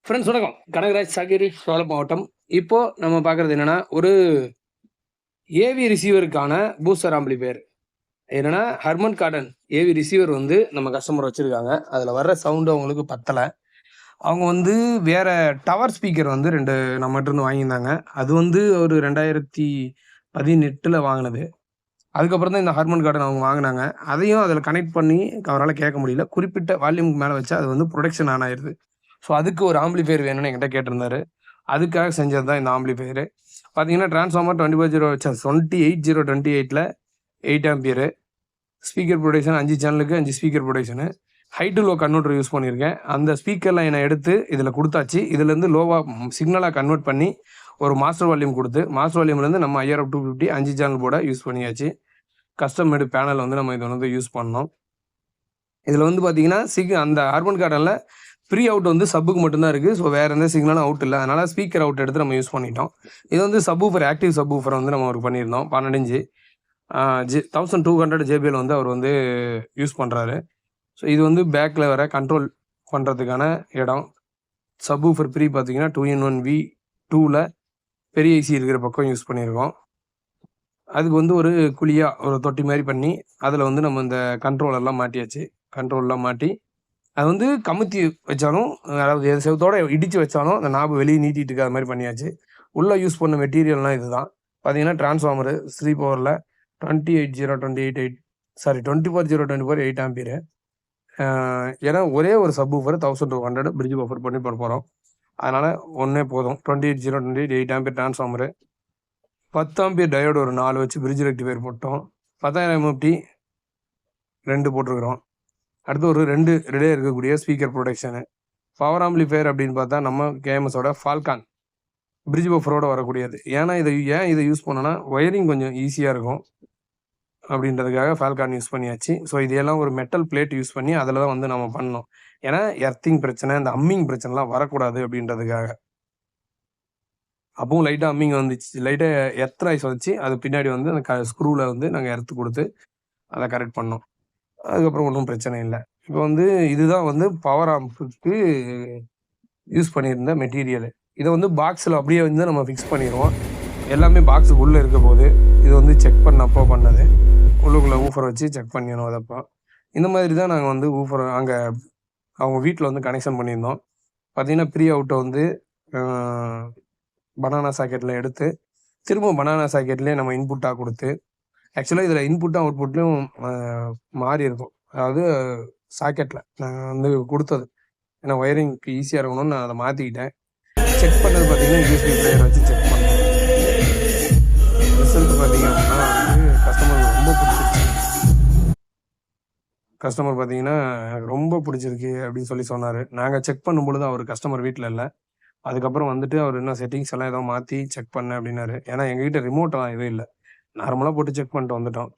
Friends வணக்கம். கனகராஜ் சாகிரி, சோழ மாவட்டம். இப்போ நம்ம பார்க்குறது என்னன்னா, ஒரு ஏவி ரிசீவருக்கான பூஸ்டர் ஆம்பிளிஃபையர். என்னன்னா, ஹர்மன் கார்டன் ஏவி ரிசீவர் வந்து நம்ம கஸ்டமர் வச்சிருக்காங்க. அதில வர்ற சவுண்ட் அவங்களுக்கு பத்தல. அவங்க வந்து வேற டவர் ஸ்பீக்கர் வந்து 2 நம்மட்டருந்து வாங்கியிருந்தாங்க. அது வந்து ஒரு 2018ல வாங்குனது. அதுக்கப்புறம் தான் இந்த ஹார்மன் கார்டன் அவங்க வாங்குனாங்க. அதையும் அதில கனெக்ட் பண்ணி அவரால கேட்க முடியல. குறிப்பிட்ட வால்யூம்க்கு மேல வச்சா அது வந்து புரொடக்ஷன் ஆன் ஆயிருது. ஸோ அதுக்கு ஒரு ஆம்பிளிஃபையர் வேணும்னு என்கிட்ட கேட்டிருந்தாரு. அதுக்காக செஞ்சது தான் இந்த ஆம்பிளிஃபையரு. பார்த்தீங்கன்னா, டிரான்ஸ்ஃபார்மர் 28028ல 8 ஆம்பியரு. ஸ்பீக்கர் புரொடக்ஷன் 5 சேனலுக்கு 5 speaker production. High to low converter use பண்ணியிருக்கேன். அந்த ஸ்பீக்கர் லைன எடுத்து இதில குடுத்தாச்சு. இதுலேருந்து லோவா சிக்னலா கன்வெர்ட் பண்ணி ஒரு மாஸ்டர் வால்யூம் குடுத்து, மாஸ்டர் வால்யூம்லேருந்து நம்ம IRF 250 5 சேனல் போர்ட யூஸ் பண்ணியாச்சு. கஸ்டம் மேடு பேனல் வந்து நம்ம இத வந்து யூஸ் பண்ணோம். இதில வந்து பார்த்தீங்கன்னா, அந்த ஹார்மன் கார்டன்ல ப்ரீ அவுட் வந்து சப்புக்கு மட்டும் தான் இருக்கு. ஸோ வேற எந்த சிக்னலும் அவுட் இல்ல. அதனால ஸ்பீக்கர் அவுட் எடுத்து நம்ம யூஸ் பண்ணிட்டோம். இது வந்து சப்வூஃபர் ஆக்டிவ் சப்வூஃபர் வந்து நம்ம அவருக்கு பண்ணியிருந்தோம். 12 இன்ச் 1200 JBL வந்து அவர் வந்து யூஸ் பண்றாரு. ஸோ இது வந்து பேக்ல வர கண்ட்ரோல் பண்றதுக்கான இடம். சப்வூஃபர் ப்ரீ பார்த்தீங்கன்னா 2-in-1 V2ல பெரிய ஐசி இருக்கிற பக்கம் யூஸ் பண்ணியிருக்கோம். அதுக்கு வந்து ஒரு குழியா ஒரு தொட்டி மாரி பண்ணி, அதில வந்து நம்ம இந்த கண்ட்ரோல் எல்லாம் மாட்டியாச்சு. கண்ட்ரோல்லாம் மாட்டி, அது வந்து கமுத்தி வச்சாலும், அதாவது செவுத்தோட இடிச்சு வச்சாலும், அந்த நாபு வெளிய நீட்டிட்டு இருக்காத மாரி பண்ணியாச்சு. உள்ள யூஸ் பண்ண மெட்டீரியல்லாம் இதுதான். பார்த்தீங்கன்னா, டிரான்ஸ்ஃபார்மரு 3 பவர்ல 28028 சாரி 24024 8 ஆம்பியரு. ஏன்னா ஒரே ஒரு சப்வூஃபர் 1200 பிரிட்ஜ் பஃபர் பண்ணி போட போறோம். அதனால ஒண்ணே போதும். 28028 8 ஆம்பியர் டிரான்ஸ்ஃபார்மரு. 10 ஆம்பியர் டயோடு ஒரு 4 வச்சு பிரிட்ஜ் ரெக்டிஃபையர் போட்டோம். 10000 MFT 2 போட்டிருக்கிறோம். அடுத்து ஒரு 2 ரிலே இருக்கக்கூடிய ஸ்பீக்கர் புரொடக்ஷனு. பவர் ஆம்பிளிஃபையர் அப்படின்னு பார்த்தா நம்ம கேஎம்எஸோட ஃபால்கான் பிரிட்ஜ் பஃபரோட வரக்கூடியது. ஏன்னா இதை யூஸ் பண்ணோன்னா ஒயரிங் கொஞ்சம் ஈஸியா இருக்கும். அப்படின்றதுக்காக ஃபால்கான் யூஸ் பண்ணியாச்சு. ஸோ இதெல்லாம் ஒரு மெட்டல் பிளேட் யூஸ் பண்ணி அதில தான் வந்து நம்ம பண்ணோம். ஏன்னா எர்த்திங் பிரச்சனை, இந்த அம்மிங் பிரச்சனைலாம் வரக்கூடாது அப்படின்றதுக்காக. அப்பவும் லைட்டா அம்மிங் வந்துச்சு. லைட்டா எர்த் நாய்ஸ் வந்துச்சு. அது பின்னாடி வந்து அந்த ஸ்க்ரூல வந்து நாங்க எர்த் குடுத்து அத கரெக்ட் பண்ணோம். அதுக்கப்புறம் ஒண்ணும் பிரச்சனை இல்ல. இப்போ வந்து இதுதான் வந்து பவர் ஆம்ப்க்கு யூஸ் பண்ணியிருந்த மெட்டீரியலு. இத வந்து பாக்ஸ்ல அப்படியே வந்து நம்ம ஃபிக்ஸ் பண்ணிருவோம். எல்லாமே பாக்ஸுக்குள்ள இருக்க போது. இது வந்து செக் பண்ணப்போ பண்ணது. உள்ளுக்குள்ள ஊஃபர் வச்சு செக் பண்ணினோம் அதப்போ. இந்த மாதிரி தான் நாங்க வந்து ஊஃபர் அங்க அவங்க வீட்ல வந்து கனெக்ஷன் பண்ணியிருந்தோம். பார்த்தீங்கன்னா, ப்ரீ அவுட்ட வந்து அ பனானா சாக்கெட்ல எடுத்து, திரும்ப பனானா சாக்கெட்லயே நம்ம இன்புட்டா குடுத்து, ஆக்சுவலா இதில இன்புட்டும், அவுட்புட்லயும் மாறி இருக்கும். அதாவது சாக்கெட்ல நாங்க வந்து குடுத்தது. ஏன்னா வயரிங்க்கு ஈஸியா இருக்கணும்னு நான் அத மாத்திக்கிட்டேன். செக் பண்ணது பார்த்தீங்கன்னா, USB பிளேயர் வச்சு செக் பண்ணோம். ரிசல்ட் பார்த்தீங்க அப்படின்னா வந்து கஸ்டமருக்கு ரொம்ப புடிச்சிருச்சு. கஸ்டமர் பார்த்தீங்கன்னா, "எனக்கு ரொம்ப புடிச்சிருக்கு" அப்படின்னு சொல்லி சொன்னாரு. நாங்க செக் பண்ணும்பொழுது அவரு கஸ்டமர் வீட்ல இல்ல. அதுக்கப்புறம் வந்துட்டு அவரு இன்னும் செட்டிங்ஸ் எல்லாம் ஏதோ மாத்தி செக் பண்ணேன் அப்படின்னாரு. ஏன்னா எங்ககிட்ட ரிமோட்லாம் எதுவும் இல்ல. நார்மலா போட்டு செக் பண்ணிட்டு வந்துட்டோம்.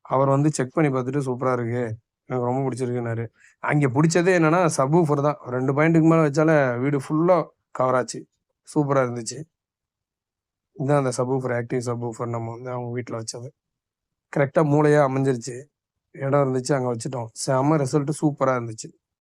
அவர் வந்து செக் பண்ணி பார்த்துட்டு, "சூப்பரா இருக்கு. எனக்கு ரொம்ப புடிச்சிருக்குன்னாரு." அங்கே புடிச்சதே என்னன்னா, சப்வூஃபர் தான். 2 பாயிண்ட்டுக்கு மேல வச்சாலே வீடு ஃபுல்லா கவர் ஆச்சு. சூப்பரா இருந்துச்சு. இதான் அந்த சப்வூஃபர், ஆக்டிவ் சப்வூஃபர் நம்ம வந்து அவங்க வீட்ல வச்சது. கரெக்ட்டா மூலையா அமைஞ்சிருச்சு. இடம் இருந்துச்சு, அங்க வச்சுட்டோம். செம்ம ரிசல்ட் சூப்பரா இருந்துச்சு.